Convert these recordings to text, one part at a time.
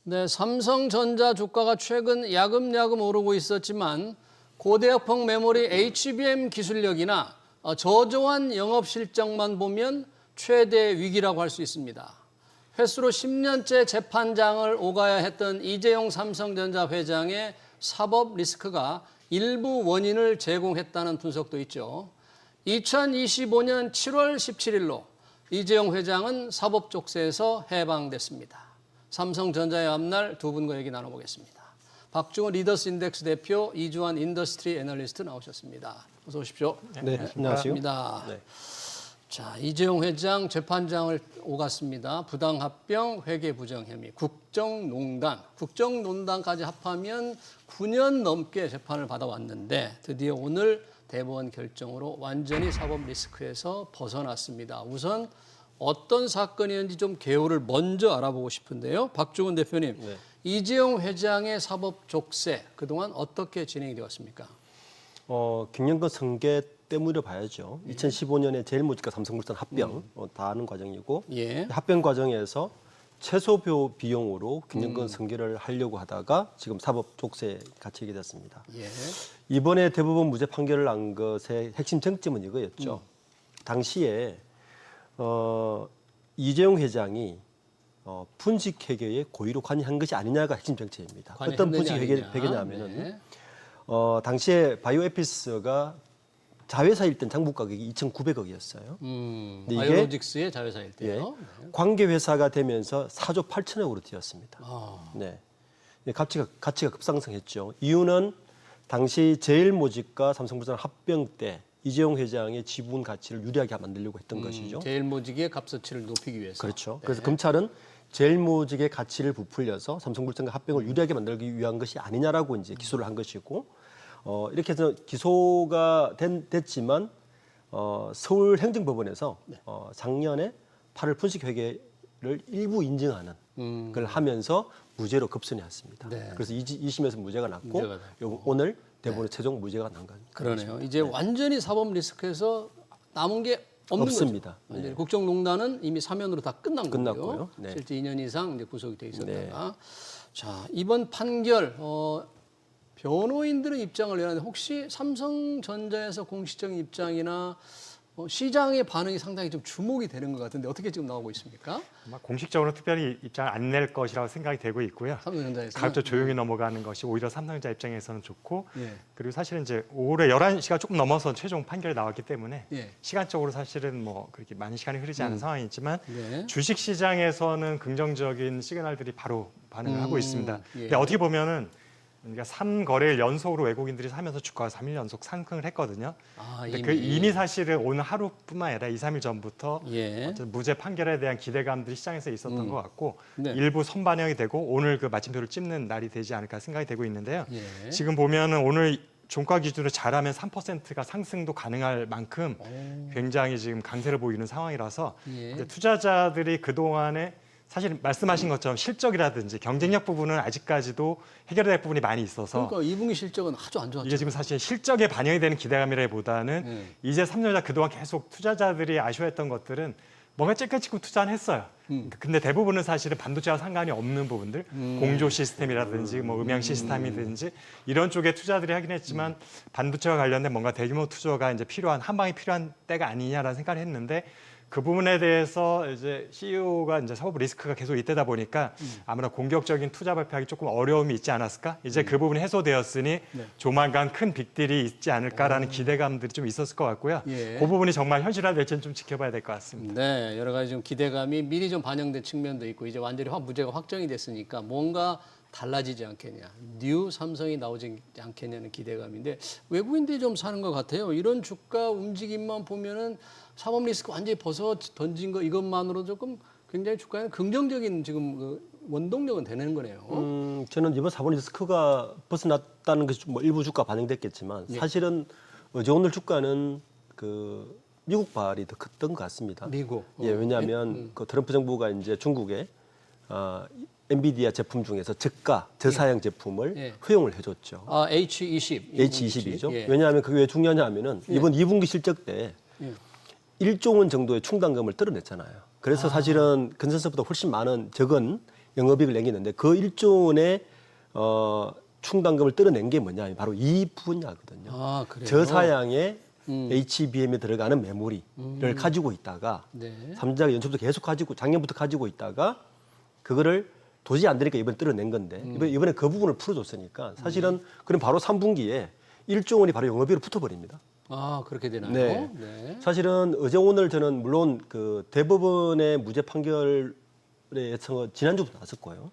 네, 삼성전자 주가가 최근 야금야금 오르고 있었지만 고대역폭 메모리 HBM 기술력이나 저조한 영업 실적만 보면 최대 위기라고 할 수 있습니다. 횟수로 10년째 재판장을 오가야 했던 이재용 삼성전자 회장의 사법 리스크가 일부 원인을 제공했다는 분석도 있죠. 2025년 7월 17일로 이재용 회장은 사법 족쇄에서 해방됐습니다. 삼성전자의 앞날 두 분과 얘기 나눠보겠습니다. 박중원 리더스 인덱스 대표, 이주환 인더스트리 애널리스트 나오셨습니다. 어서 오십시오. 네, 안녕하세요. 네. 자, 이재용 회장 재판장을 오갔습니다. 부당합병, 회계부정 혐의, 국정농단까지 합하면 9년 넘게 재판을 받아왔는데 드디어 오늘 대법원 결정으로 완전히 사법 리스크에서 벗어났습니다. 우선 어떤 사건이었는지 좀 개요를 먼저 알아보고 싶은데요. 박중원 대표님, 네. 이재용 회장의 사법 족쇄 그동안 어떻게 진행이 되었습니까? 경영권 승계 때문에 봐야죠. 2015년에 제일모직과 삼성물산 합병 다 하는 과정이고 예. 합병 과정에서 최소 비용으로 경영권 승계를 하려고 하다가 지금 사법 족쇄에 갇히게 됐습니다. 예. 이번에 대법원 무죄 판결을 난 것의 핵심 쟁점은 이거였죠. 당시에 이재용 회장이 분식회계에 고의로 관여한 것이 아니냐가 핵심 쟁점입니다. 어떤 분식회계냐면은 네. 당시에 바이오에피스가 자회사일 땐 장부 가격이 2,900억이었어요. 바이오로직스의 자회사일 때요. 예, 관계회사가 되면서 4조 8천억으로 뛰었습니다. 네. 가치가 급상승했죠. 이유는 당시 제일모직과 삼성물산 합병 때 이재용 회장의 지분 가치를 유리하게 만들려고 했던 것이죠. 제일모직의 값어치를 높이기 위해서. 그렇죠. 네. 그래서 검찰은 제일모직의 가치를 부풀려서 삼성물산과 합병을 유리하게 만들기 위한 것이 아니냐라고 이제 기소를 한 것이고, 이렇게 해서 기소가 됐지만 서울행정법원에서 작년에 8월 분식회계를 일부 인정하는 걸 하면서 무죄로 급선회했습니다. 네. 그래서 2심에서 무죄가 났고 오늘 대법원의 최종 무죄가 난 겁니다. 그러네요. 이제 완전히 사법 리스크에서 남은 게 없습니다. 거죠. 국정농단은 이미 사면으로 다 끝났고요. 거고요. 네. 실제 2년 이상 이제 구속이 돼 있었다가 자, 이번 판결 변호인들의 입장을 내놨는데 혹시 삼성전자에서 공식적인 입장이나 시장의 반응이 상당히 좀 주목이 되는 것 같은데 어떻게 지금 나오고 있습니까? 아마 공식적으로 특별히 입장을 안 낼 것이라고 생각이 되고 있고요. 삼성전자에서 가급적 조용히 넘어가는 것이 오히려 삼성전자 입장에서는 좋고, 예. 그리고 사실은 이제 올해 11시가 조금 넘어서 최종 판결이 나왔기 때문에 예. 시간적으로 사실은 뭐 그렇게 많은 시간이 흐르지 않은 상황이지만 네. 주식 시장에서는 긍정적인 시그널들이 바로 반응을 하고 있습니다. 예. 근데 어떻게 보면은 그러니까 3거래일 연속으로 외국인들이 사면서 주가가 3일 연속 상승을 했거든요. 근데 이미 사실은 오늘 하루뿐만 아니라 2, 3일 전부터 어쨌든 무죄 판결에 대한 기대감들이 시장에서 있었던 것 같고 일부 선반영이 되고 오늘 그 마침표를 찝는 날이 되지 않을까 생각이 되고 있는데요. 지금 보면은 오늘 종가 기준으로 잘하면 3%가 상승도 가능할 만큼 굉장히 지금 강세를 보이는 상황이라서 이제 투자자들이 그동안에 사실 말씀하신 것처럼 실적이라든지 경쟁력 부분은 아직까지도 해결될 부분이 많이 있어서 그러니까 2분기 실적은 아주 안 좋았죠. 이게 지금 사실 실적에 반영이 되는 기대감이라기보다는 이제 삼성전자 그동안 계속 투자자들이 아쉬워했던 것들은 뭔가 찔끔찔끔 투자는 했어요. 근데 대부분은 사실은 반도체와 상관이 없는 부분들, 공조 시스템이라든지 뭐 음향 시스템이든지 이런 쪽에 투자들이 하긴 했지만 반도체와 관련된 뭔가 대규모 투자가 이제 필요한 한 방에 필요한 때가 아니냐라는 생각을 했는데 그 부분에 대해서 이제 CEO가 이제 사법 리스크가 계속 있다 보니까 아무래도 공격적인 투자 발표하기 조금 어려움이 있지 않았을까? 이제 그 부분이 해소되었으니 조만간 큰 빅딜이 있지 않을까라는 기대감들이 좀 있었을 것 같고요. 그 부분이 정말 현실화될지는 좀 지켜봐야 될 것 같습니다. 네, 여러 가지 좀 기대감이 미리 좀 반영된 측면도 있고 이제 완전히 무죄가 확정이 됐으니까 뭔가 달라지지 않겠냐, 뉴 삼성이 나오지 않겠냐는 기대감인데 외국인들이 좀 사는 것 같아요. 이런 주가 움직임만 보면은 사법 리스크 완전히 벗어 던진 거 이것만으로 조금 굉장히 주가에 긍정적인 지금 그 원동력은 되는 거네요. 저는 이번 사법 리스크가 벗어났다는 것이 뭐 일부 주가 반영됐겠지만 사실은 어제 오늘 주가는 그 미국발이 더 컸던 것 같습니다. 미국. 예, 왜냐하면 그 트럼프 정부가 이제 중국에 엔비디아 제품 중에서 저사양 제품을 허용을 해줬죠. H20. H20이죠. 왜냐하면 그게 왜 중요하냐면은 이번 2분기 실적 때 1조 원 정도의 충당금을 떨어냈잖아요. 그래서 사실은 컨센서스보다 훨씬 적은 영업이익을 남겼는데 그 1조 원의 충당금을 떨어낸 게 뭐냐? 바로 이 분야거든요. 아, 그래요? 저사양의 HBM에 들어가는 메모리를 가지고 있다가 네. 삼성전자가 연초부터 계속 가지고 작년부터 가지고 있다가 그거를 도저히 안 되니까 이번에 떨어낸 건데 이번에 그 부분을 풀어줬으니까 사실은 그럼 바로 3분기에 1조 원이 바로 영업이익으로 붙어버립니다. 아, 그렇게 되나요? 네. 네. 사실은 어제 오늘 저는 물론 그 대법원의 무죄 판결에 서 지난주부터 나왔을 거예요.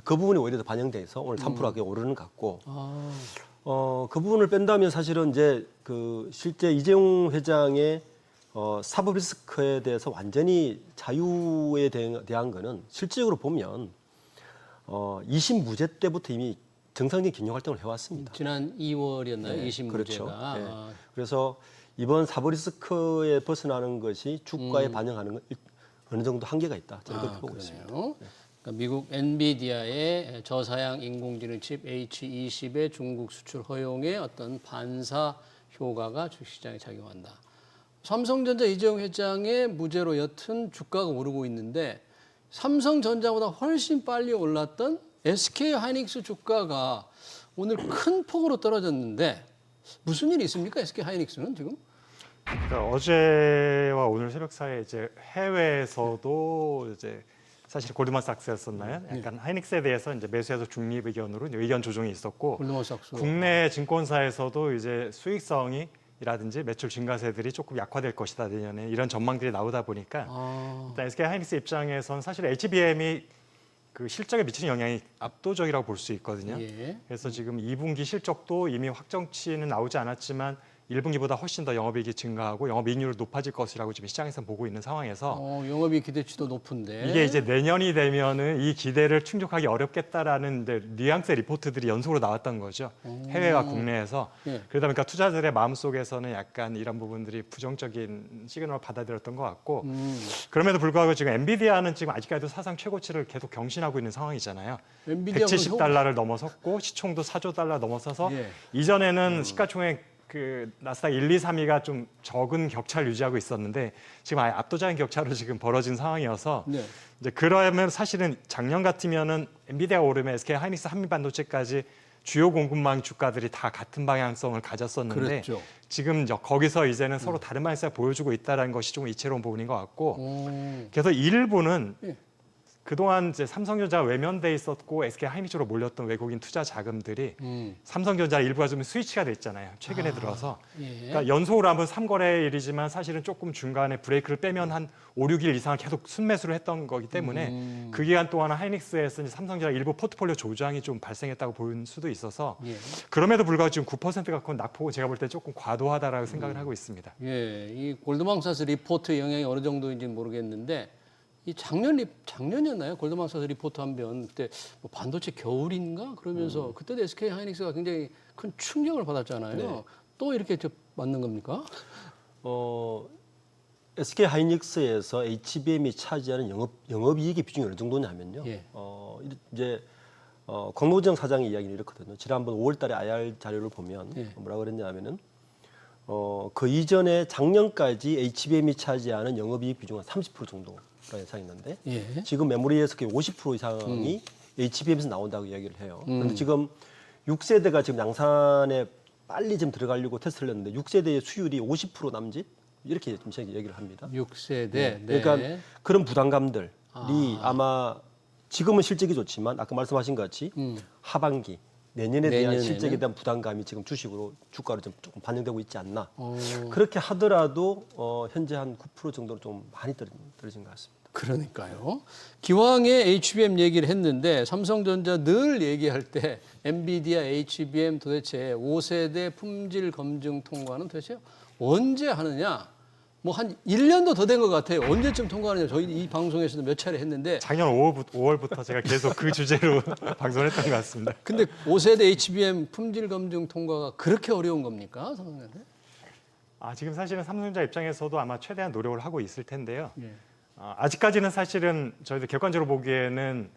그 부분이 오히려 더 반영돼서 오늘 3%가 오르는 것 같고 아, 그 부분을 뺀다면 사실은 이제 그 실제 이재용 회장의 사법 리스크에 대해서 완전히 자유에 대한 거는 실질적으로 보면 2심 무죄 때부터 이미 정상적인 경영 활동을 해왔습니다. 지난 2월이었나요? 네, 2심 그렇죠. 무죄가. 네. 아, 그래서 이번 사법 리스크에 벗어나는 것이 주가에 반영하는 건 어느 정도 한계가 있다. 저는 그렇게 보고 있습니다. 그러니까 미국 엔비디아의 저사양 인공지능 칩 H20의 중국 수출 허용에 어떤 반사 효과가 주식시장에 작용한다. 삼성전자 이재용 회장의 무죄로 여튼 주가가 오르고 있는데 삼성전자보다 훨씬 빨리 올랐던 SK하이닉스 주가가 오늘 큰 폭으로 떨어졌는데 무슨 일이 있습니까? SK하이닉스는 지금? 그러니까 어제와 오늘 새벽 사이에 이제 해외에서도 이제 사실 골드만삭스였었나요? 약간 하이닉스에 대해서 이제 매수해서 중립 의견으로 이제 의견 조정이 있었고 골드만삭스. 국내 증권사에서도 이제 수익성이라든지 매출 증가세들이 조금 약화될 것이다 내년에 이런 전망들이 나오다 보니까 일단 SK 하이닉스 입장에서는 사실 HBM이 그 실적에 미치는 영향이 압도적이라고 볼 수 있거든요. 예. 그래서 지금 2분기 실적도 이미 확정치는 나오지 않았지만 1분기보다 훨씬 더 영업이익이 증가하고 영업이익률이 높아질 것이라고 지금 시장에서 보고 있는 상황에서 영업이익 기대치도 높은데 이게 이제 내년이 되면은 이 기대를 충족하기 어렵겠다라는 뉘앙스의 리포트들이 연속으로 나왔던 거죠. 해외와 국내에서. 예. 그러다 보니까 투자자들의 마음속에서는 약간 이런 부분들이 부정적인 시그널을 받아들였던 것 같고 그럼에도 불구하고 지금 엔비디아는 지금 아직까지도 사상 최고치를 계속 경신하고 있는 상황이잖아요. 엔비디아 170달러를 넘어섰고 시총도 4조 달러 넘어서서 예. 이전에는 시가총액 그 나스닥 1, 2, 3위가 좀 적은 격차를 유지하고 있었는데 지금 아예 압도적인 격차로 지금 벌어진 상황이어서 네. 이제 그러면 사실은 작년 같으면은 엔비디아가 오르면 SK 하이닉스 한미반도체까지 주요 공급망 주가들이 다 같은 방향성을 가졌었는데 그랬죠. 지금 거기서 이제는 서로 다른 방향성을 보여주고 있다는 것이 좀 이채로운 부분인 것 같고 그래서 일부는 예. 그동안 이제 삼성전자가 외면돼 있었고 SK 하이닉스로 몰렸던 외국인 투자 자금들이 삼성전자 일부가 좀 스위치가 됐잖아요. 최근에 들어서. 예. 그러니까 연속으로 한번 3거래일이지만 사실은 조금 중간에 브레이크를 빼면 한 5, 6일 이상을 계속 순매수를 했던 거기 때문에 그 기간 동안 하이닉스에서 이제 삼성전자 일부 포트폴리오 조정이 좀 발생했다고 볼 수도 있어서 예. 그럼에도 불구하고 지금 9% 갖고 낙폭은 제가 볼 때 조금 과도하다라고 생각을 하고 있습니다. 예, 이 골드만삭스 리포트 영향이 어느 정도인지 모르겠는데 이 작년이었나요? 골드만삭스 리포트 한번 그때 뭐 반도체 겨울인가 그러면서 그때도 SK 하이닉스가 굉장히 큰 충격을 받았잖아요. 네. 또 이렇게 맞는 겁니까? SK 하이닉스에서 HBM이 차지하는 영업이익의 비중이 어느 정도냐면요. 예. 이제 광노정 사장의 이야기는 이렇거든요. 지난번 5월달에 IR 자료를 보면 예. 뭐라 그랬냐면은 그 이전에 작년까지 HBM이 차지하는 영업이익 비중은 30% 정도가 예상했는데 예. 지금 메모리에서 50% 이상이 HBM에서 나온다고 이야기를 해요. 그런데 지금 6세대가 지금 양산에 빨리 좀 들어가려고 테스트를 했는데 6세대의 수율이 50% 남짓 이렇게 좀 얘기를 합니다. 6세대. 네. 네. 그러니까 그런 부담감들이 아마 지금은 실적이 좋지만 아까 말씀하신 것 같이 하반기 내년에 대한 내년에는? 실적에 대한 부담감이 지금 주가로 좀 조금 반영되고 있지 않나. 어, 그렇게 하더라도 현재 한 9% 정도로 좀 많이 떨어진 것 같습니다. 그러니까요. 기왕에 HBM 얘기를 했는데 삼성전자 늘 얘기할 때 엔비디아 HBM 도대체 5세대 품질 검증 통과는 도대체 언제 하느냐? 뭐 한 1년도 더 된 것 같아요. 언제쯤 통과하느냐? 저희 이 방송에서도 몇 차례 했는데 작년 5월부터 제가 계속 그 주제로 방송을 했던 것 같습니다. 근데 5세대 HBM 품질 검증 통과가 그렇게 어려운 겁니까? 삼성전자? 지금 사실은 삼성전자 입장에서도 아마 최대한 노력을 하고 있을 텐데요. 예. 아직까지는 사실은 저희도 객관적으로 보기에는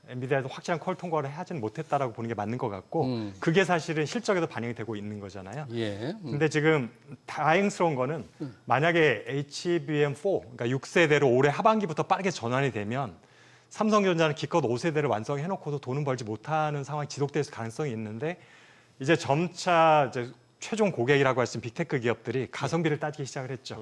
엔비디아에서 확실한 퀄 통과를 하지는 못했다라고 보는 게 맞는 것 같고 그게 사실은 실적에도 반영이 되고 있는 거잖아요. 예. 근데 지금 다행스러운 거는 만약에 HBM4, 그러니까 6세대로 올해 하반기부터 빠르게 전환이 되면 삼성전자는 기껏 5세대를 완성해놓고도 돈은 벌지 못하는 상황이 지속될 가능성이 있는데 이제 점차 이제 최종 고객이라고 할 수 있는 빅테크 기업들이 가성비를 따지기 시작을 했죠.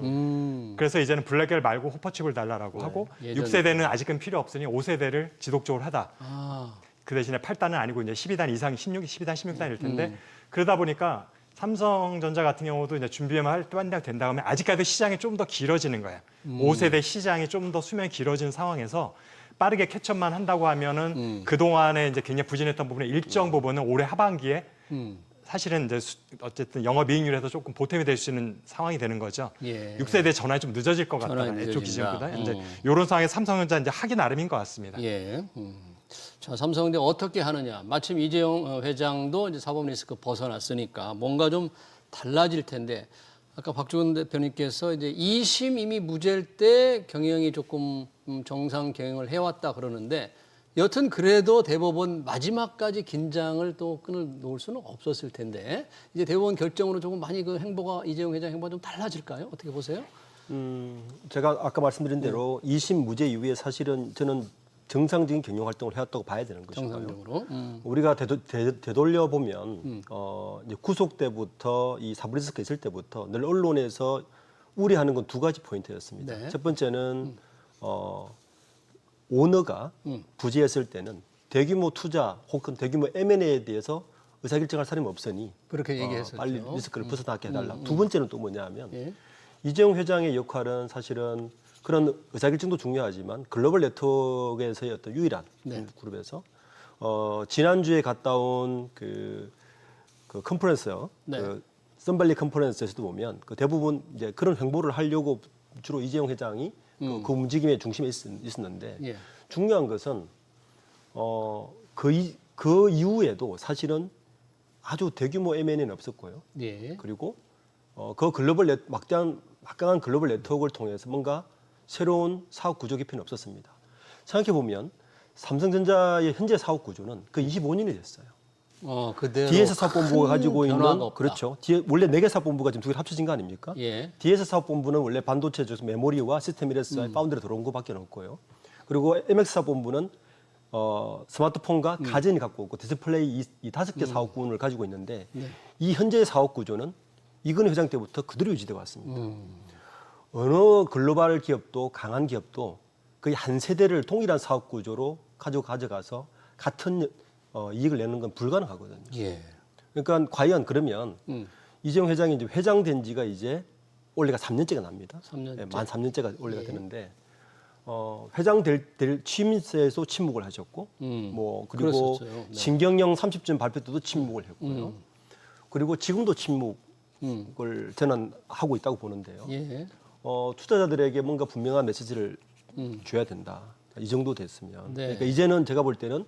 그래서 이제는 블랙엘 말고 호퍼칩을 달라라고 하고 예전에. 6세대는 아직은 필요 없으니 5세대를 지속적으로 하다. 아, 그 대신에 8단은 아니고 이제 12단 이상 12단, 16단일 텐데 그러다 보니까 삼성전자 같은 경우도 이제 준비만 된 다음에 아직까지 시장이 좀 더 길어지는 거예요. 5세대 시장이 좀 더 수명이 길어지는 상황에서 빠르게 캐첩만 한다고 하면은 그동안에 이제 굉장히 부진했던 부분의 일정 부분은 올해 하반기에 사실은 이제 어쨌든 영업이익률에서 조금 보탬이 될 수 있는 상황이 되는 거죠. 예. 6세대 전환이 좀 늦어질 것 같다. 전환이 애초 늦어진다. 기준보다 이제 이런 상황에 삼성전자 이제 하기 나름인 것 같습니다. 예. 자, 삼성인데 어떻게 하느냐? 마침 이재용 회장도 이제 사법 리스크 벗어났으니까 뭔가 좀 달라질 텐데 아까 박주근 대표님께서 이제 2심 이미 무죄일 때 경영이 조금 정상 경영을 해왔다 그러는데 여튼 그래도 대법원 마지막까지 긴장을 또 끈을 놓을 수는 없었을 텐데 이제 대법원 결정으로 조금 많이 그 행보가 이재용 회장 행보가 좀 달라질까요? 어떻게 보세요? 제가 아까 말씀드린 대로 2심 무죄 이후에 사실은 저는 정상적인 경영 활동을 해왔다고 봐야 되는 것이고요. 정상적으로. 우리가 되돌려 보면 이제 구속 때부터 이 사브리스크 있을 때부터 늘 언론에서 우려하는 건 두 가지 포인트였습니다. 네. 첫 번째는 오너가 부재했을 때는 대규모 투자 혹은 대규모 M&A에 대해서 의사결정할 사람이 없으니 그렇게 얘기했었죠. 빨리 리스크를 벗어나게 해달라. 두 번째는 또 뭐냐면 예. 이재용 회장의 역할은 사실은 그런 의사결정도 중요하지만 글로벌 네트워크에서의 어떤 유일한 네. 그룹에서 지난주에 갔다 온 그 컨퍼런스, 네. 그 썬밸리 컨퍼런스에서도 보면 그 대부분 이제 그런 행보를 하려고 주로 이재용 회장이 그 움직임의 중심에 있었는데 예. 중요한 것은 그 이후에도 사실은 아주 대규모 M&A는 없었고요. 예. 그리고 그 막강한 글로벌 네트워크를 통해서 뭔가 새로운 사업 구조 개편이 없었습니다. 생각해 보면 삼성전자의 현재 사업 구조는 그 25년이 됐어요. 그대로 DS 사업본부가 가지고 있는 변화가 없다. 그렇죠. 원래 4개 사업본부가 지금 2개 합쳐진 거 아닙니까? 예. DS 사업본부는 원래 반도체 쪽에서 메모리와 시스템이라서 파운드로 들어온 것밖에 없고요. 그리고 MX 사업본부는 스마트폰과 가전이 갖고 있고 디스플레이 이 5개 사업군을 가지고 있는데 이 현재의 사업 구조는 이건희 회장 때부터 그대로 유지되어 왔습니다. 어느 글로벌 기업도 강한 기업도 거의 한 세대를 동일한 사업 구조로 가져가서 같은 이익을 내는 건 불가능하거든요. 예. 그러니까 과연 그러면 이재용 회장이 이제 회장된 지가 이제 올해가 3년째가 납니다. 3년째. 네, 만 3년째가 올해가 되는데 회장 될 취임새에서 침묵을 하셨고 뭐 그리고 그랬었어요. 네. 신경영 30점 발표 때도 침묵을 했고요. 그리고 지금도 침묵을 저는 하고 있다고 보는데요. 예. 투자자들에게 뭔가 분명한 메시지를 줘야 된다. 이 정도 됐으면. 네. 그러니까 이제는 제가 볼 때는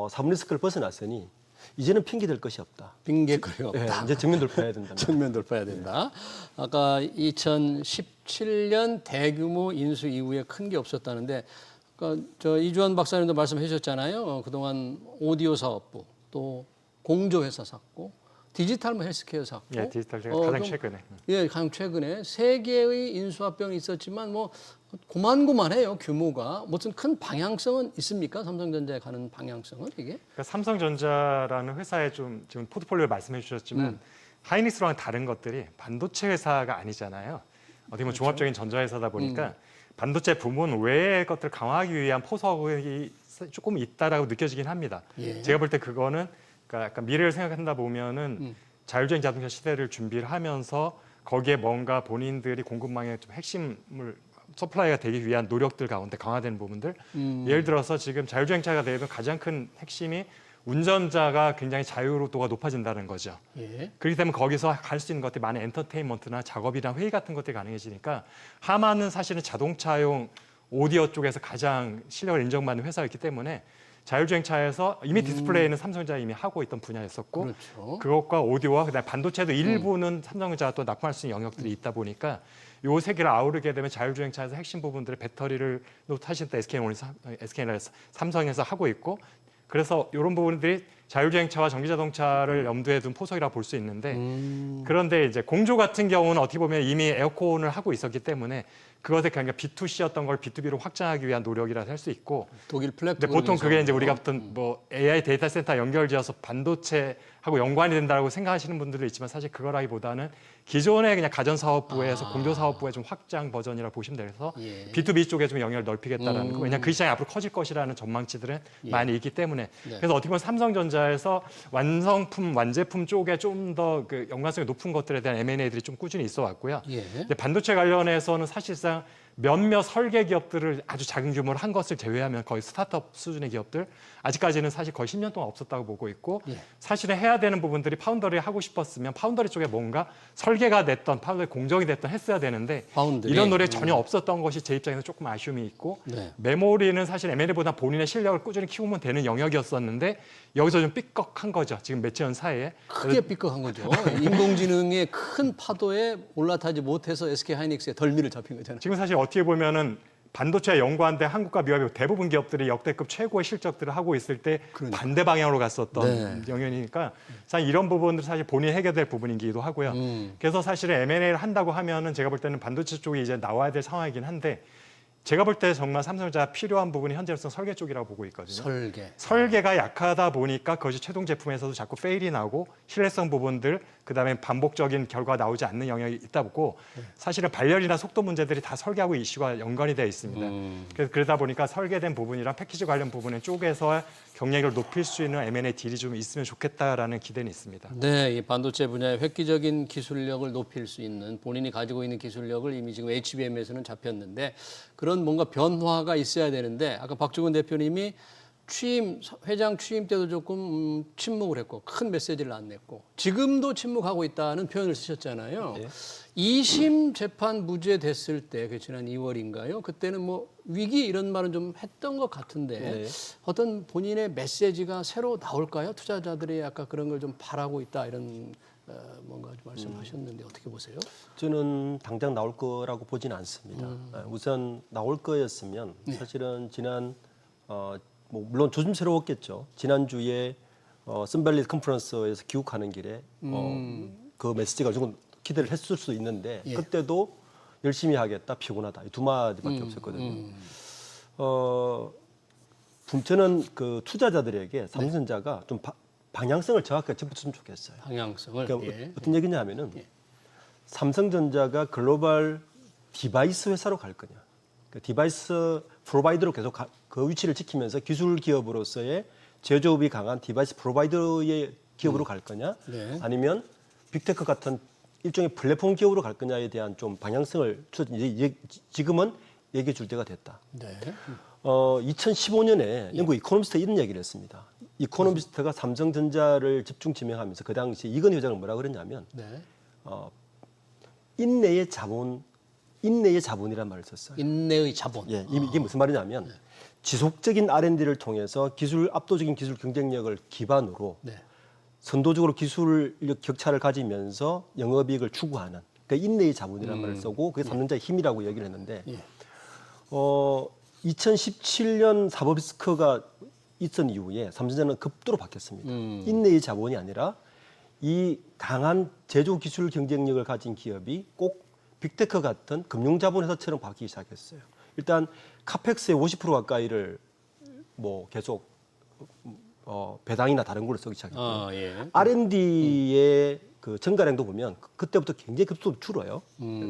사브리스크를 벗어났으니 이제는 핑계 될 것이 없다. 빙계거리 없다. 예, 이제 정면 돌파해야 된다. 정면 돌파해야 된다. 아까 2017년 대규모 인수 이후에 큰 게 없었다는데, 그러니까 저 이주환 박사님도 말씀해 주셨잖아요. 그동안 오디오 사업부, 또 공조회사 샀고, 디지털 헬스케어 샀고, 예, 디지털 가장 좀, 최근에. 예, 가장 최근에 세 개의 인수합병이 있었지만 뭐 고만고만해요 규모가. 무슨 큰 방향성은 있습니까? 삼성전자에 가는 방향성은 이게? 그러니까 삼성전자라는 회사의 좀 지금 포트폴리오를 말씀해 주셨지만 하이닉스랑 다른 것들이 반도체 회사가 아니잖아요. 어떻게 보면 종합적인 전자회사다 보니까 반도체 부문 외의 것들을 강화하기 위한 포석이 조금 있다라고 느껴지긴 합니다. 예. 제가 볼 때 그거는 그러니까 약간 미래를 생각한다 보면은 자율주행 자동차 시대를 준비를 하면서 거기에 뭔가 본인들이 공급망의 좀 핵심을 서플라이가 되기 위한 노력들 가운데 강화되는 부분들. 예를 들어서 지금 자율주행차가 되면 가장 큰 핵심이 운전자가 굉장히 자유도가 높아진다는 거죠. 예. 그렇기 때문에 거기서 갈 수 있는 것들이 많은 엔터테인먼트나 작업이나 회의 같은 것들이 가능해지니까 하만은 사실은 자동차용 오디오 쪽에서 가장 실력을 인정받는 회사였기 때문에 자율주행차에서 이미 디스플레이는 삼성전자가 이미 하고 있던 분야였었고 그렇죠. 그것과 오디오와 그다음에 반도체도 일부는 삼성전자가 또 납품할 수 있는 영역들이 있다 보니까 요 세 개를 아우르게 되면 자율주행차에서 핵심 부분들의 배터리를 사실 SK는 삼성에서 하고 있고 그래서 이런 부분들이 자율주행차와 전기자동차를 염두에 둔 포석이라 볼 수 있는데 그런데 이제 공조 같은 경우는 어떻게 보면 이미 에어컨을 하고 있었기 때문에 그것에 그러니까 B2C였던 걸 B2B로 확장하기 위한 노력이라 할 수 있고 독일 플랫. 근데 보통 그게 이제 우리가 어떤 뭐 AI 데이터 센터 연결지어서 반도체하고 연관이 된다고 생각하시는 분들도 있지만 사실 그거라기보다는 기존의 그냥 가전사업부에서 공조사업부의 좀 확장 버전이라 보시면 돼서 예. B2B 쪽에 좀 영향을 넓히겠다라는 거. 왜냐하면 그 시장이 앞으로 커질 것이라는 전망치들은 많이 있기 때문에 그래서 어떻게 보면 삼성전자에서 완성품, 완제품 쪽에 좀 더 그 연관성이 높은 것들에 대한 M&A들이 좀 꾸준히 있어 왔고요. 예. 근데 반도체 관련해서는 사실상 몇몇 설계 기업들을 아주 작은 규모로 한 것을 제외하면 거의 스타트업 수준의 기업들 아직까지는 사실 거의 10년 동안 없었다고 보고 있고 사실은 해야 되는 부분들이 파운더리 하고 싶었으면 파운더리 쪽에 뭔가 설계가 됐던 파운더리 공정이 됐던 했어야 되는데 파운드리. 이런 노력이 전혀 없었던 것이 제 입장에서 조금 아쉬움이 있고 네. 메모리는 사실 M&A보다 본인의 실력을 꾸준히 키우면 되는 영역이었었는데 여기서 좀 삐걱한 거죠. 지금 몇천 년 사이에. 크게 삐걱한 거죠. 인공지능의 큰 파도에 올라타지 못해서 SK하이닉스의 덜미를 잡힌 거잖아요. 지금 사실 어떻게 보면은 반도체에 연구한데 한국과 미국의 대부분 기업들이 역대급 최고의 실적들을 하고 있을 때 반대 방향으로 갔었던 영역이니까 사실 이런 부분들 사실 본인이 해결될 부분이기도 하고요. 그래서 사실은 M&A를 한다고 하면은 제가 볼 때는 반도체 쪽이 이제 나와야 될 상황이긴 한데 제가 볼 때 정말 삼성전자 필요한 부분이 현재로서 설계 쪽이라고 보고 있거든요. 설계가 약하다 보니까 그것이 최종 제품에서도 자꾸 페일이 나고 신뢰성 부분들 그다음에 반복적인 결과가 나오지 않는 영역이 있다 보고 사실은 발열이나 속도 문제들이 다 설계하고 이슈가 연관이 되어 있습니다. 그래서 그러다 보니까 설계된 부분이랑 패키지 관련 부분의 쪽에서 경쟁력을 높일 수 있는 M&A 딜이 좀 있으면 좋겠다라는 기대는 있습니다. 네, 이 반도체 분야의 획기적인 기술력을 높일 수 있는 본인이 가지고 있는 기술력을 이미 지금 HBM에서는 잡혔는데 그런 뭔가 변화가 있어야 되는데 아까 박주근 대표님이 회장 취임 때도 조금 침묵을 했고 큰 메시지를 안 냈고 지금도 침묵하고 있다는 표현을 쓰셨잖아요. 네. 2심 재판 무죄됐을 때, 그 지난 2월인가요? 그때는 뭐 위기 이런 말은 좀 했던 것 같은데 네. 어떤 본인의 메시지가 새로 나올까요? 투자자들이 아까 그런 걸 좀 바라고 있다 이런 뭔가 좀 말씀하셨는데 어떻게 보세요? 저는 당장 나올 거라고 보지는 않습니다. 우선 나올 거였으면 사실은 지난 뭐 물론 조심스러웠겠죠. 지난주에 선밸리 컨퍼런스에서 귀국하는 길에 그 메시지가 조금 기대를 했을 수 있는데 그때도 열심히 하겠다, 피곤하다 이 두 마디밖에 없었거든요. 저는 그 투자자들에게 삼성전자가 좀 방향성을 정확하게 짚어줬으면 좋겠어요. 방향성을. 그러니까 어떤 얘기냐면은 삼성전자가 글로벌 디바이스 회사로 갈 거냐, 그 디바이스 프로바이더로 계속 그 위치를 지키면서 기술 기업으로서의 제조업이 강한 디바이스 프로바이더의 기업으로 갈 거냐, 아니면 빅테크 같은 일종의 플랫폼 기업으로 갈 거냐에 대한 좀 방향성을 지금은 얘기해 줄 때가 됐다. 네. 2015년에 영국 이코노미스트가 이런 얘기를 했습니다. 이코노미스트가 삼성전자를 집중 지명하면서 그 당시 이건희 회장은 뭐라 그랬냐면 인내의 자본이란 말을 썼어요. 인내의 자본. 예, 이게 무슨 말이냐면 지속적인 R&D를 통해서 압도적인 기술 경쟁력을 기반으로 선도적으로 기술력 격차를 가지면서 영업이익을 추구하는 그러니까 인내의 자본이라는 말을 쓰고 그게 삼성전자의 힘이라고 얘기를 했는데 2017년 사법 리스크가 있던 이후에 삼성전자는 급도로 바뀌었습니다. 인내의 자본이 아니라 이 강한 제조 기술 경쟁력을 가진 기업이 꼭 빅테크 같은 금융자본회사처럼 바뀌기 시작했어요. 일단 카펙스의 50% 가까이를 뭐 계속 배당이나 다른 걸로 쓰기 시작했고요. R&D의 그 증가량도 보면 그때부터 굉장히 급속도로 줄어요.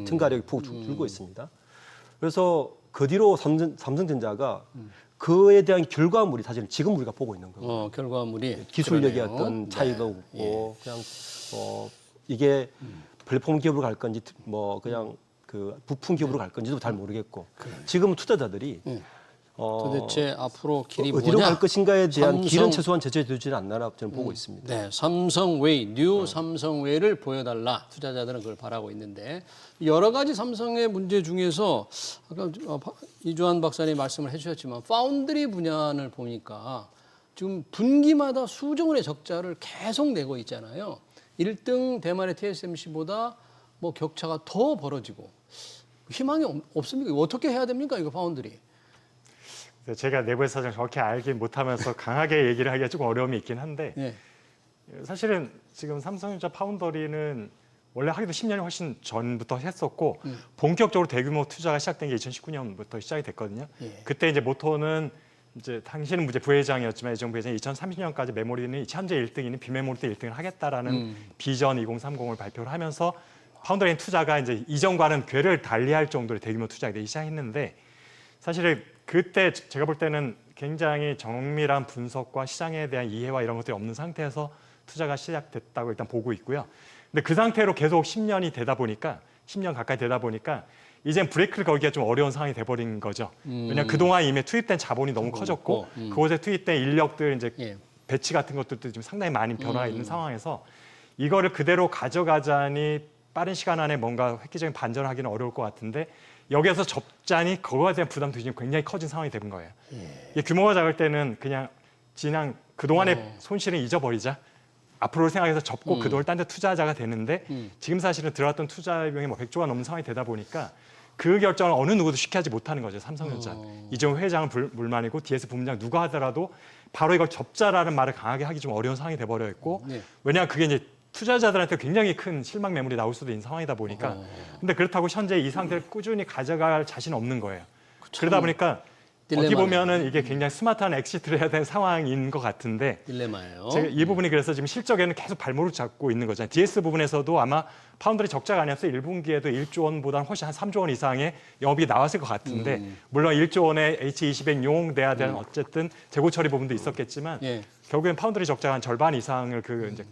증가력이 폭 줄고 있습니다. 그래서 그 뒤로 삼성전자가 그에 대한 결과물이 사실 지금 우리가 보고 있는 거예요. 결과물이 기술력의 그러네요. 어떤 차이도 없고 그냥 이게 플랫폼 기업으로 갈 건지 뭐 그냥 그 부품 기업으로 갈 건지도 잘 모르겠고 지금 투자자들이 도대체 앞으로 길이 어디로 뭐냐? 갈 것인가에 대한 길은 최소한 제시되지는 않나 저는 보고 있습니다. 네, 삼성웨이, 뉴 삼성웨이를 보여달라. 투자자들은 그걸 바라고 있는데 여러 가지 삼성의 문제 중에서 아까 이주환 박사님 말씀을 해주셨지만 파운드리 분야를 보니까 지금 분기마다 수조 원의 적자를 계속 내고 있잖아요. 1등 대만의 TSMC보다 뭐 격차가 더 벌어지고 희망이 없습니까? 어떻게 해야 됩니까? 이거 파운드리. 제가 내부의 사정 정확히 알긴 못하면서 강하게 얘기를 하기가 조금 어려움이 있긴 한데 예. 사실은 지금 삼성전자 파운더리는 원래 하기도 10년이 훨씬 전부터 했었고 본격적으로 대규모 투자가 시작된 게 2019년부터 시작이 됐거든요. 예. 그때 이제 모토는 이제 당시는 이제 부회장이었지만 이정 부회장이 2030년까지 메모리는 현재 1등이는 비메모리 때 1등을 하겠다라는 비전 2030을 발표를 하면서 파운더리 투자가 이제 이전과는 궤를 달리할 정도의 대규모 투자가 되기 시작했는데 사실 그때 제가 볼 때는 굉장히 정밀한 분석과 시장에 대한 이해와 이런 것들이 없는 상태에서 투자가 시작됐다고 일단 보고 있고요. 근데 그 상태로 계속 10년이 되다 보니까 10년 가까이 되다 보니까 이젠 브레이크를 걸기가 좀 어려운 상황이 돼버린 거죠. 왜냐하면 그동안 이미 투입된 자본이 너무 커졌고 그곳에 투입된 인력들 이제 예. 배치 같은 것들도 지금 상당히 많이 변화가 있는 상황에서 이거를 그대로 가져가자니 빠른 시간 안에 뭔가 획기적인 반전을 하기는 어려울 것 같은데 여기에서 접자니 그거에 대한 부담도 지금 굉장히 커진 상황이 되는 거예요. 이게 규모가 작을 때는 그냥 그동안의 손실은 잊어버리자. 앞으로를 생각해서 접고 그 돈을 딴 데 투자하자가 되는데 지금 사실은 들어왔던 투자 비용이 뭐 100조가 넘는 상황이 되다 보니까 그 결정을 어느 누구도 쉽게 하지 못하는 거죠. 삼성전자. 이재용 회장은 불만이고 DS 부부장 누가 하더라도 바로 이걸 접자라는 말을 강하게 하기 좀 어려운 상황이 돼버려 있고 네. 왜냐하면 그게 이제 투자자들한테 굉장히 큰 실망 매물이 나올 수도 있는 상황이다 보니까 근데 그렇다고 현재 이 상태를 꾸준히 가져갈 자신 없는 거예요. 그러다 보니까 어떻게 보면은 이게 굉장히 스마트한 엑시트를 해야 되는 상황인 것 같은데 딜레마예요. 제가 이 부분이 그래서 지금 실적에는 계속 발목을 잡고 있는 거잖아요. DS 부분에서도 아마 파운드리 적자가 아니었어 1분기에도 1조 원보다는 훨씬 한 3조 원 이상의 영업이 나왔을 것 같은데 물론 1조 원의 H20에 용돼야 되는 어쨌든 재고 처리 부분도 있었겠지만 예. 결국엔 파운드리 적자가 한 절반 이상을 이제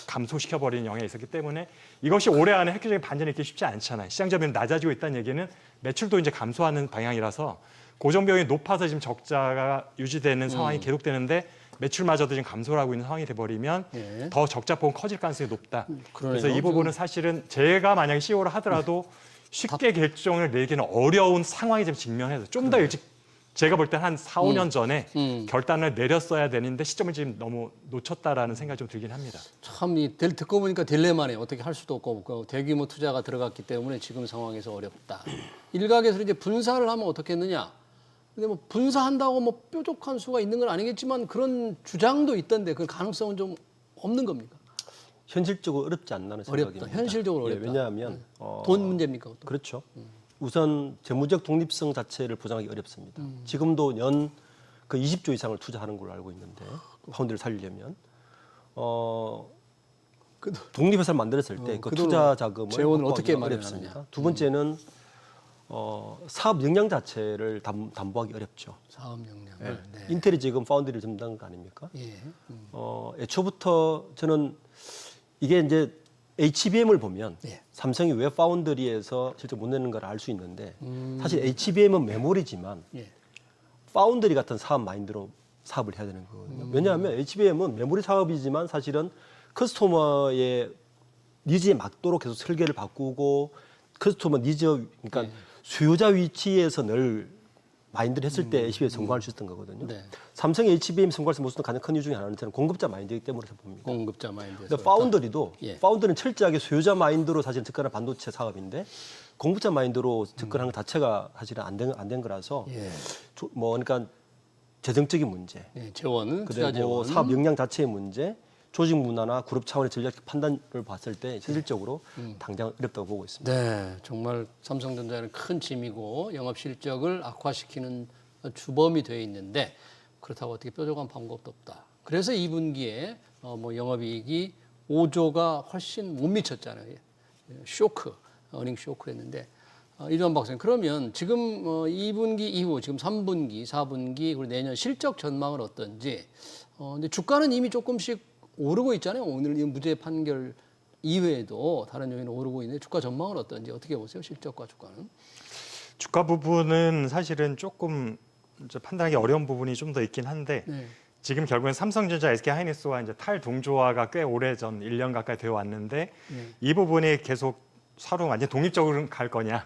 감소시켜버리는 영향이 있었기 때문에 이것이 올해 안에 획기적인 반전이 있기 쉽지 않잖아요. 시장 점유율이 낮아지고 있다는 얘기는 매출도 이제 감소하는 방향이라서 고정 비용이 높아서 지금 적자가 유지되는 상황이 계속되는데 매출마저도 지금 감소를 하고 있는 상황이 돼버리면 예. 더 적자폭은 커질 가능성이 높다. 그러네요. 그래서 이 부분은 사실은 제가 만약에 CEO를 하더라도 쉽게 결정을 내기는 어려운 상황이 지금 직면해서 좀 더 일찍 제가 볼 때 한 4, 5년 전에 결단을 내렸어야 되는데 시점을 지금 너무 놓쳤다라는 생각이 좀 들긴 합니다. 참 듣고 보니까 딜레마네요. 어떻게 할 수도 없고 그 대규모 투자가 들어갔기 때문에 지금 상황에서 어렵다. 일각에서 이제 분사를 하면 어떻겠느냐. 근데 뭐 분사한다고 뭐 뾰족한 수가 있는 건 아니겠지만 그런 주장도 있던데 그 가능성은 좀 없는 겁니까? 현실적으로 어렵지 않나는 생각입니다. 어렵다. 현실적으로 어렵다. 왜냐하면 돈 문제입니까? 또? 그렇죠. 우선 재무적 독립성 자체를 보장하기 어렵습니다. 지금도 연 그 20조 이상을 투자하는 걸로 알고 있는데 파운드를 살리려면 독립회사를 만들었을 때 그 그 투자 자금을 재원을 어떻게 확보하기가 마련하느냐. 어렵습니다. 두 번째는 사업 역량 자체를 담보하기 어렵죠. 사업 역량을. 네. 인텔이 지금 파운드리를 전담한 거 아닙니까? 예. 애초부터 저는 이게 이제 HBM을 보면 예. 삼성이 왜 파운드리에서 실제 못 내는 걸 알 수 있는데 사실 HBM은 메모리지만 예. 파운드리 같은 사업 마인드로 사업을 해야 되는 거거든요. 왜냐하면 HBM은 메모리 사업이지만 사실은 커스터머의 니즈에 맞도록 계속 설계를 바꾸고 커스터머 니즈 그러니까 수요자 위치에서 늘 마인드를 했을 때 HBM 성공할 수 있었던 거거든요. 네. 삼성의 HBM 성공할 수 있는 가장 큰 이유 중에 하나는 저는 공급자 마인드이기 때문에 봅니다. 공급자 마인드에서. 근데 파운드리도 예. 파운드는 철저하게 수요자 마인드로 사실 접근한 반도체 사업인데 공급자 마인드로 접근한 것 자체가 사실은 안 된 거라서 예. 그러니까 재정적인 문제, 예. 재원은 투자 그리고 재원. 사업 역량 자체의 문제, 조직 문화나 그룹 차원의 전략 판단을 봤을 때 실질적으로 당장 어렵다고 보고 있습니다. 네, 정말 삼성전자는 큰 짐이고 영업 실적을 악화시키는 주범이 되어 있는데 그렇다고 어떻게 뾰족한 방법도 없다. 그래서 2분기에 뭐 영업이익이 5조가 훨씬 못 미쳤잖아요. 쇼크, 어닝 쇼크했는데 이주환 박사님 그러면 지금 2분기 이후 지금 3분기, 4분기 그리고 내년 실적 전망은 어떤지. 근데 주가는 이미 조금씩 오르고 있잖아요. 오늘 이 무죄 판결 이외에도 다른 요인은 오르고 있는데 주가 전망은 어떤지 어떻게 보세요? 실적과 주가는? 주가 부분은 사실은 조금 이제 판단하기 어려운 부분이 좀 더 있긴 한데 네. 지금 결국엔 삼성전자, SK하이닉스와 이제 탈동조화가 꽤 오래전 1년 가까이 되어 왔는데 이 부분이 계속 서로 완전 독립적으로 갈 거냐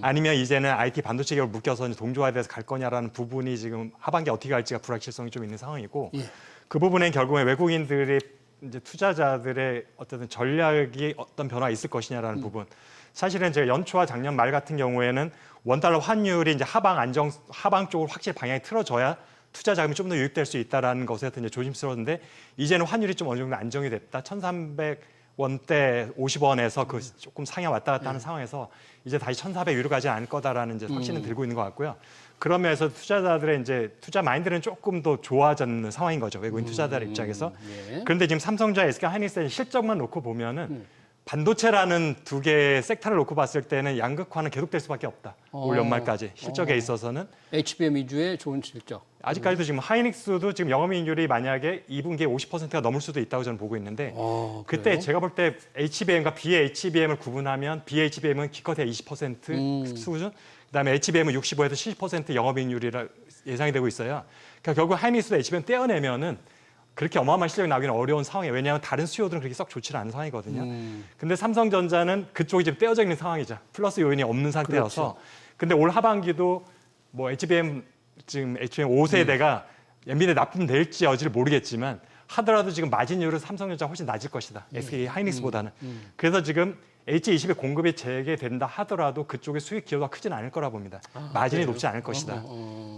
아니면 이제는 IT 반도체 계열 묶여서 이제 동조화돼서 갈 거냐라는 부분이 지금 하반기 어떻게 갈지가 불확실성이 좀 있는 상황이고 예. 그 부분엔 결국엔 외국인들이 이제 투자자들의 어떤 전략이 어떤 변화가 있을 것이냐라는 부분. 사실은 제가 연초와 작년 말 같은 경우에는 원달러 환율이 이제 하방 쪽으로 확실히 방향이 틀어져야 투자 자금이 좀 더 유입될 수 있다라는 것에 이제 조심스러웠는데 이제는 환율이 좀 어느 정도 안정이 됐다. 1,300원대 50원에서 그 조금 상향 왔다 갔다 하는 상황에서 이제 다시 1,400 위로 가지 않을 거다라는 이제 확신은 들고 있는 것 같고요. 그런 면에서 투자자들의 이제 투자 마인드는 조금 더 좋아졌는 상황인 거죠. 외국인 투자자들 입장에서. 예. 그런데 지금 삼성전자, SK 하이닉스의 실적만 놓고 보면은 반도체라는 두 개의 섹터를 놓고 봤을 때는 양극화는 계속될 수밖에 없다. 올 연말까지 실적에 있어서는 HBM 위주의 좋은 실적. 아직까지도 지금 하이닉스도 지금 영업이익률이 만약에 2분기에 50%가 넘을 수도 있다고 저는 보고 있는데 그때 그래요? 제가 볼 때 HBM과 BHBM을 구분하면 BHBM은 기껏해야 20% 수준, 그다음에 HBM은 65에서 70% 영업이익률이라 예상이 되고 있어요. 그러니까 결국 하이닉스도 HBM 떼어내면은 그렇게 어마어마한 실력이 나오기는 어려운 상황이에요. 왜냐하면 다른 수요들은 그렇게 썩 좋지 않은 상황이거든요. 근데 삼성전자는 그쪽이 지금 떼어져 있는 상황이죠. 플러스 요인이 없는 상태여서. 근데 올 하반기도 뭐 HBM 지금 HBM 5세대가 엔비디아 납품될지 여지를 모르겠지만 하더라도 지금 마진율은 삼성전자가 훨씬 낮을 것이다. SK 하이닉스보다는. 그래서 지금 H22 공급이 재개된다 하더라도 그쪽의 수익 기여가 크진 않을 거라 봅니다. 마진이 높지 않을 것이다.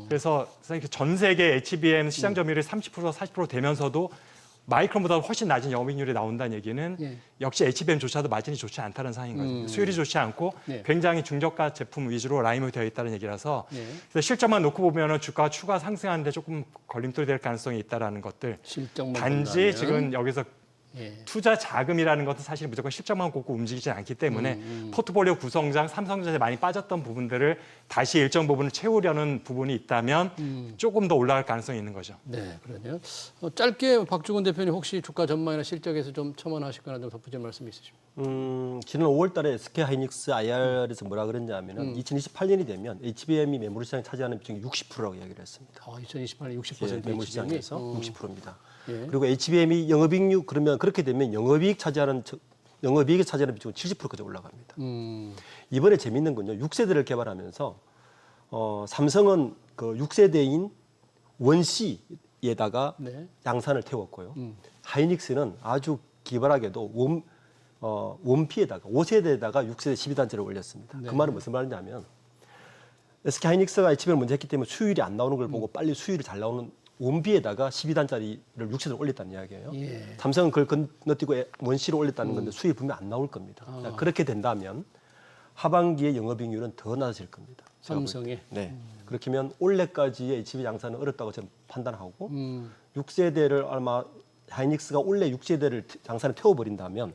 그래서 전 세계 HBM 시장 점유율이 30% 40% 되면서도 마이크론보다 훨씬 낮은 영업이익률이 나온다는 얘기는 역시 HBM조차도 마진이 좋지 않다는 상황인 거죠. 수율이 좋지 않고 굉장히 중저가 제품 위주로 라인업이 되어 있다는 얘기라서 그래서 실적만 놓고 보면 주가가 추가 상승하는데 조금 걸림돌이 될 가능성이 있다라는 것들. 실적만 단지 본다면. 지금 여기서 투자 자금이라는 것은 사실 무조건 실적만 꽂고 움직이지 않기 때문에 포트폴리오 구성장, 삼성전자에 많이 빠졌던 부분들을 다시 일정 부분을 채우려는 부분이 있다면 조금 더 올라갈 가능성이 있는 거죠. 네, 그러네요. 짧게 박주근 대표님 혹시 주가 전망이나 실적에서 좀 첨언하시거나 좀 덧붙일 말씀 있으십니까? 지난 5월달에 SK 하이닉스 IR에서 뭐라 그랬냐면은 2028년이 되면 HBM이 매물 시장에 차지하는 비중이 60%라고 이야기를 했습니다. 2028년 60% 매물 HBM 이? 시장에서 60%입니다. 예. 그리고 HBM이 영업이익 그러면 그렇게 되면 영업이익이 차지하는 비중은 70%까지 올라갑니다. 이번에 재밌는 건요. 6세대를 개발하면서 삼성은 그 6세대인 원C에다가 네. 양산을 태웠고요. 하이닉스는 아주 기발하게도 원P에다가 5세대에다가 6세대 12단째를 올렸습니다. 그 말은 무슨 말이냐면 SK 하이닉스가 HBM을 먼저 했기 때문에 수율이 안 나오는 걸 보고 빨리 수율이 잘 나오는 원비에다가 12단짜리를 6세대를 올렸다는 이야기예요. 예. 삼성은 그걸 건너뛰고 원C로 올렸다는 건데 수율이 분명 안 나올 겁니다. 자, 그렇게 된다면 하반기에 영업이익률은 더 낮아질 겁니다. 삼성에. 네. 그렇게 하면 올해까지의 HB 양산은 어렵다고 저는 판단하고 6세대를 아마 하이닉스가 올해 6세대를 양산에 태워버린다면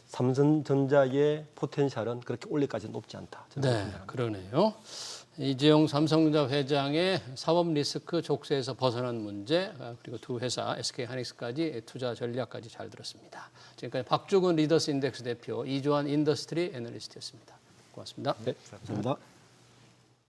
삼성전자의 포텐셜은 그렇게 올해까지는 높지 않다. 저는 네, 생각합니다. 그러네요. 이재용 삼성전자 회장의 사법 리스크 족쇄에서 벗어난 문제, 그리고 두 회사 SK 하이닉스까지 투자 전략까지 잘 들었습니다. 지금까지 박주근 리더스 인덱스 대표, 이조한 인더스트리 애널리스트였습니다. 고맙습니다. 네, 감사합니다.